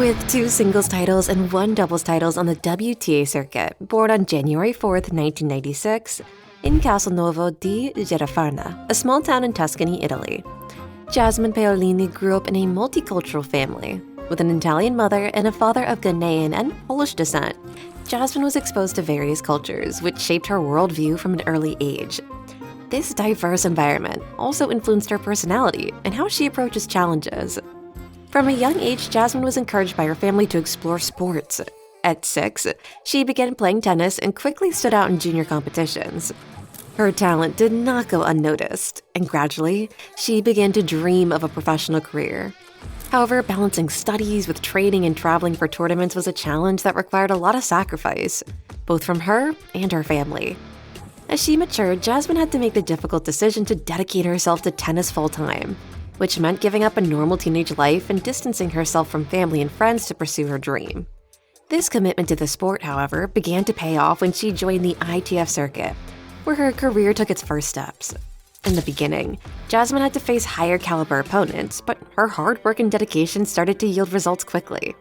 With 2 singles titles and 1 doubles titles on the WTA circuit, born on January 4th, 1996, in Castelnuovo di Girafana, a small town in Tuscany, Italy. Jasmine Paolini grew up in a multicultural family. With an Italian mother and a father of Ghanaian and Polish descent, Jasmine was exposed to various cultures, which shaped her worldview from an early age. This diverse environment also influenced her personality and how she approaches challenges. From a young age, Jasmine was encouraged by her family to explore sports. At 6, she began playing tennis and quickly stood out in junior competitions. Her talent did not go unnoticed, and gradually, she began to dream of a professional career. However, balancing studies with training and traveling for tournaments was a challenge that required a lot of sacrifice, both from her and her family. As she matured, Jasmine had to make the difficult decision to dedicate herself to tennis full-time, which meant giving up a normal teenage life and distancing herself from family and friends to pursue her dream. This commitment to the sport, however, began to pay off when she joined the ITF circuit, where her career took its first steps. In the beginning, Jasmine had to face higher caliber opponents, but her hard work and dedication started to yield results quickly.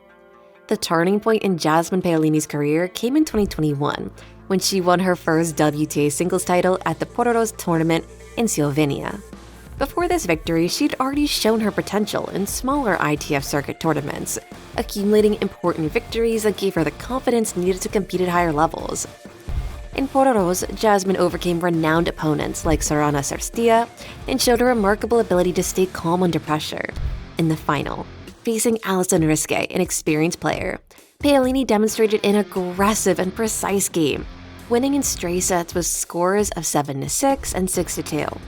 The turning point in Jasmine Paolini's career came in 2021, when she won her first WTA singles title at the Portoro's tournament in Slovenia. Before this victory, she'd already shown her potential in smaller ITF circuit tournaments, accumulating important victories that gave her the confidence needed to compete at higher levels. In Portoro's, Jasmine overcame renowned opponents like Sorana Cîrstea and showed a remarkable ability to stay calm under pressure. In the final, facing Alison Risque, an experienced player, Paolini demonstrated an aggressive and precise game, winning in straight sets with scores of 7-6 and 6-2.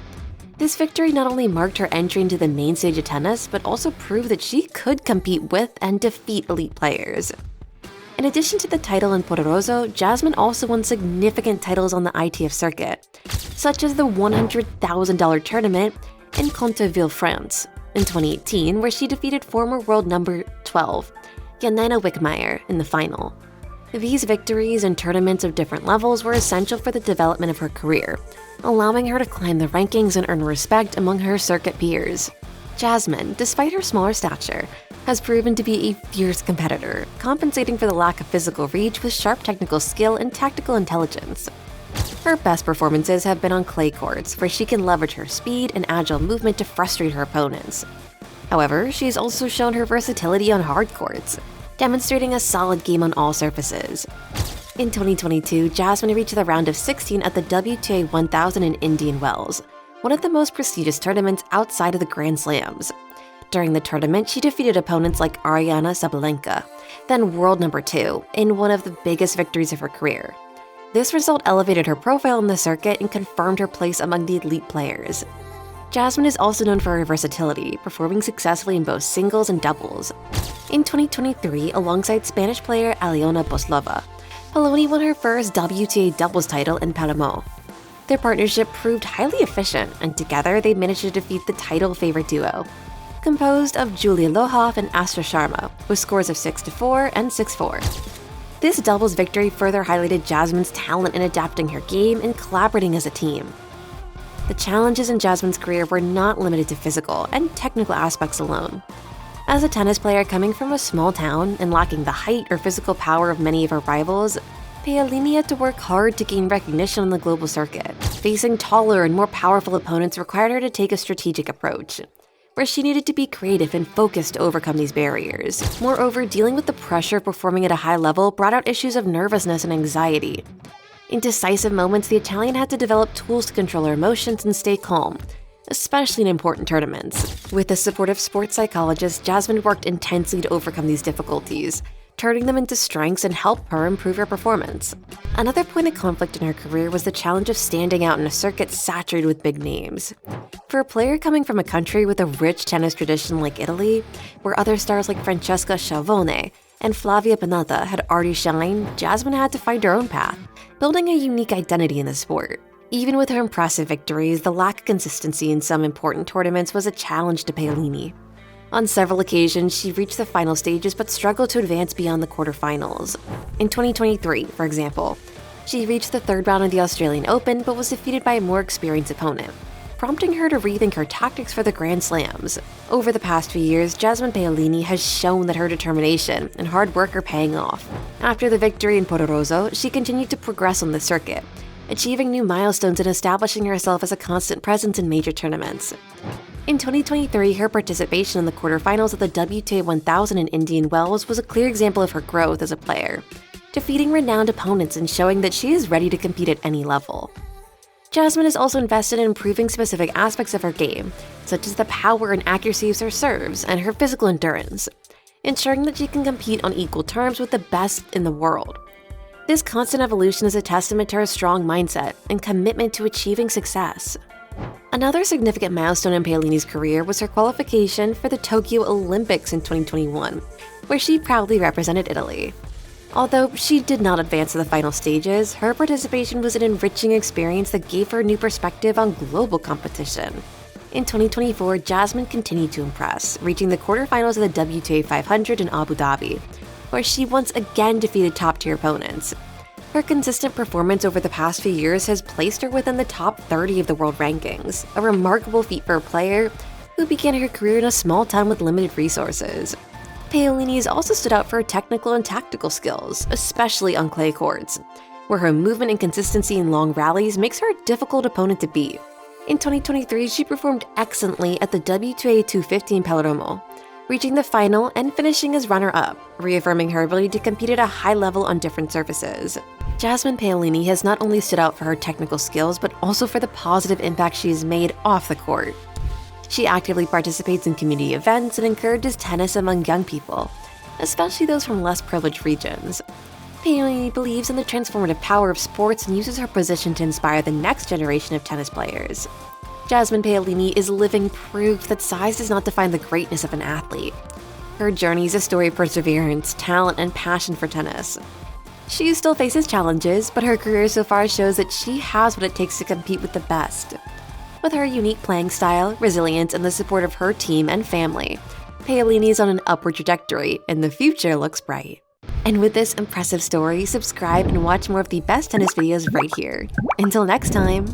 This victory not only marked her entry into the main stage of tennis, but also proved that she could compete with and defeat elite players. In addition to the title in Portorozo, Jasmine also won significant titles on the ITF circuit, such as the $100,000 tournament in Conteville, France, in 2018, where she defeated former world number 12, Janina Wickmeyer, in the final. These victories in tournaments of different levels were essential for the development of her career, allowing her to climb the rankings and earn respect among her circuit peers. Jasmine, despite her smaller stature, has proven to be a fierce competitor, compensating for the lack of physical reach with sharp technical skill and tactical intelligence. Her best performances have been on clay courts, where she can leverage her speed and agile movement to frustrate her opponents. However, she's also shown her versatility on hard courts, demonstrating a solid game on all surfaces. In 2022, Jasmine reached the round of 16 at the WTA 1000 in Indian Wells, one of the most prestigious tournaments outside of the Grand Slams. During the tournament, she defeated opponents like Ariana Sabalenka, then world number 2, in one of the biggest victories of her career. This result elevated her profile in the circuit and confirmed her place among the elite players. Jasmine is also known for her versatility, performing successfully in both singles and doubles. In 2023, alongside Spanish player Aliona Boslova, Paolini won her first WTA doubles title in Palermo. Their partnership proved highly efficient, and together they managed to defeat the title-favorite duo, composed of Julia Lohoff and Astra Sharma, with scores of 6-4 and 6-4. This doubles victory further highlighted Jasmine's talent in adapting her game and collaborating as a team. The challenges in Jasmine's career were not limited to physical and technical aspects alone. As a tennis player coming from a small town and lacking the height or physical power of many of her rivals, Paolini had to work hard to gain recognition on the global circuit. Facing taller and more powerful opponents required her to take a strategic approach, where she needed to be creative and focused to overcome these barriers. Moreover, dealing with the pressure of performing at a high level brought out issues of nervousness and anxiety. In decisive moments, the Italian had to develop tools to control her emotions and stay calm, especially in important tournaments. With the support of sports psychologist, Jasmine worked intensely to overcome these difficulties, turning them into strengths and help her improve her performance. Another point of conflict in her career was the challenge of standing out in a circuit saturated with big names. For a player coming from a country with a rich tennis tradition like Italy, where other stars like Francesca Schiavone and Flavia Pennetta had already shined, Jasmine had to find her own path, building a unique identity in the sport. Even with her impressive victories, the lack of consistency in some important tournaments was a challenge to Paolini. On several occasions, she reached the final stages but struggled to advance beyond the quarterfinals. In 2023, for example, she reached the third round of the Australian Open but was defeated by a more experienced opponent, prompting her to rethink her tactics for the Grand Slams. Over the past few years, Jasmine Paolini has shown that her determination and hard work are paying off. After the victory in Pororoso, she continued to progress on the circuit, achieving new milestones and establishing herself as a constant presence in major tournaments. In 2023, her participation in the quarterfinals of the WTA 1000 in Indian Wells was a clear example of her growth as a player, defeating renowned opponents and showing that she is ready to compete at any level. Jasmine is also invested in improving specific aspects of her game, such as the power and accuracy of her serves and her physical endurance, ensuring that she can compete on equal terms with the best in the world. This constant evolution is a testament to her strong mindset and commitment to achieving success. Another significant milestone in Paolini's career was her qualification for the Tokyo Olympics in 2021, where she proudly represented Italy. Although she did not advance to the final stages, her participation was an enriching experience that gave her a new perspective on global competition. In 2024, Jasmine continued to impress, reaching the quarterfinals of the WTA 500 in Abu Dhabi, where she once again defeated top-tier opponents. Her consistent performance over the past few years has placed her within the top 30 of the world rankings, a remarkable feat for a player who began her career in a small town with limited resources. Paolini has also stood out for her technical and tactical skills, especially on clay courts, where her movement and consistency in long rallies makes her a difficult opponent to beat. In 2023, she performed excellently at the WTA 250 in Palermo, reaching the final and finishing as runner-up, reaffirming her ability to compete at a high level on different surfaces. Jasmine Paolini has not only stood out for her technical skills, but also for the positive impact she has made off the court. She actively participates in community events and encourages tennis among young people, especially those from less privileged regions. Paolini believes in the transformative power of sports and uses her position to inspire the next generation of tennis players. Jasmine Paolini is living proof that size does not define the greatness of an athlete. Her journey is a story of perseverance, talent, and passion for tennis. She still faces challenges, but her career so far shows that she has what it takes to compete with the best. With her unique playing style, resilience, and the support of her team and family, Paolini is on an upward trajectory, and the future looks bright. And with this impressive story, subscribe and watch more of the best tennis videos right here. Until next time!